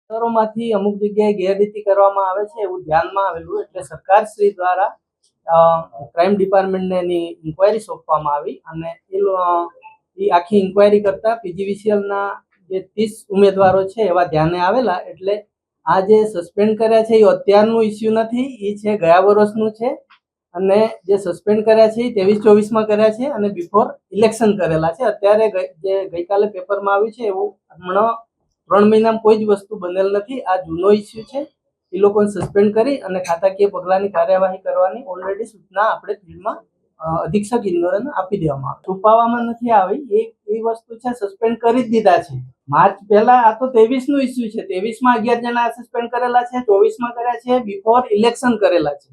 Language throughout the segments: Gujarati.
માંથી અમુક જગ્યાએ ગેરરીતિ કરવામાં આવે છે એવું ધ્યાનમાં આવેલું એટલે સરકાર શ્રી દ્વારા ક્રાઇમ ડિપાર્ટમેન્ટને એની ઇન્ક્વાયરી સોંપવામાં આવી અને એ આખી ઇન્ક્વાયરી કરતા પીજીવીસીએલના જે 30 ઉમેદવારો છે એવા ધ્યાને આવેલા એટલે આ જે સસ્પેન્ડ કર્યા છે એ અત્યારનું ઇસ્યુ નથી, એ છે ગયા વર્ષનું છે અને જે સસ્પેન્ડ કર્યા છે એ 23-24માં કર્યા છે અને બિફોર ઇલેક્શન કરેલા છે. અત્યારે જે ગઈકાલે પેપરમાં આવ્યું છે એવું હમણાં 3 મહિનામાં કોઈ જ વસ્તુ બનેલ નથી. આ જૂનો ઇસ્યુ છે. એ લોકોને સસ્પેન્ડ કરી અને ખાતાકીય પગલાંની કાર્યવાહી કરવાની ઓલરેડી સૂચના આપણે ફિલ્ડમાં અધિક્ષક ઇન્દોરને આપી દેવામાં આવી. છુપાવવામાં નથી આવી, એ વસ્તુ છે સસ્પેન્ડ કરી જ દીધા છે. માર્ચ પહેલા આ તો 23નું ઇસ્યુ છે. 23માં 11 જણા સસ્પેન્ડ કરેલા છે, 24માં કર્યા છે, બિફોર ઇલેક્શન કરેલા છે.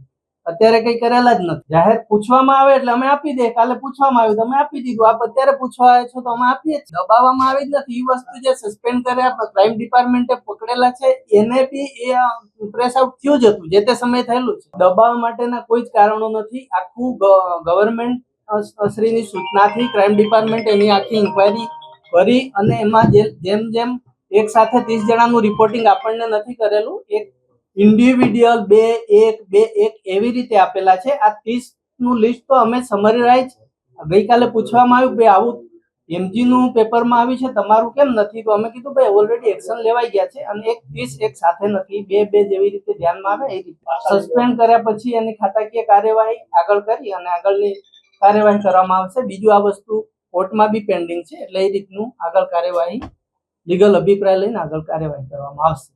અત્યારે કઈ કરેલા જ નથી. જાહેર પૂછવામાં આવે એટલે અમે આપી દે. કાલે પૂછવામાં આવ્યું તમે આપી દીધું. આપ અત્યારે પૂછવા આવ્યા છો તો અમે આપીએ જ. દબાવવામાં આવી જ નથી. એ વસ્તુ જે સસ્પેન્ડ કર્યા ક્રાઇમ ડિપાર્ટમેન્ટે પકડેલા છે એને બી એ પ્રેસ આઉટ થયું જ હતું, જે તે સમયે થયેલું છે. દબાવવા માટેના કોઈ જ કારણો નથી. આખું ગવર્મેન્ટ શ્રીની સૂચનાથી ક્રાઇમ ડિપાર્ટમેન્ટ એની આખી ઇન્ક્વાયરી કરી અને એમાં જેમ એક સાથે 30 જણાનું રિપોર્ટિંગ આપણને નથી કરેલું, એક ઇન્ડિવિડ્યુઅલ 2-1-2-1 એવી રીતે આપેલા છે. આ 30નું લિસ્ટ તો અમે સમરાઇઝ ગઈકાલે પૂછવામાં આવ્યું કે આવું એમજીનું પેપરમાં આવ્યું છે, તમારું કેમ નથી? તો અમે કીધું ભાઈ ઓલરેડી એક્શન લેવાઈ ગયા છે અને એક 30 એક સાથે નથી, 2-2 જેવી રીતે ધ્યાનમાં આવે એ રીતે સસ્પેન્ડ કર્યા પછી એની ખાતાકીય કાર્યવાહી આગળ કરી અને આગળની કાર્યવાહી કરવામાં આવશે. બીજું આ વસ્તુ કોર્ટમાં બી પેન્ડિંગ છે એટલે એ રીતનું આગળ કાર્યવાહી લીગલ અભિપ્રાય લઈને આગળ કાર્યવાહી કરવામાં આવશે.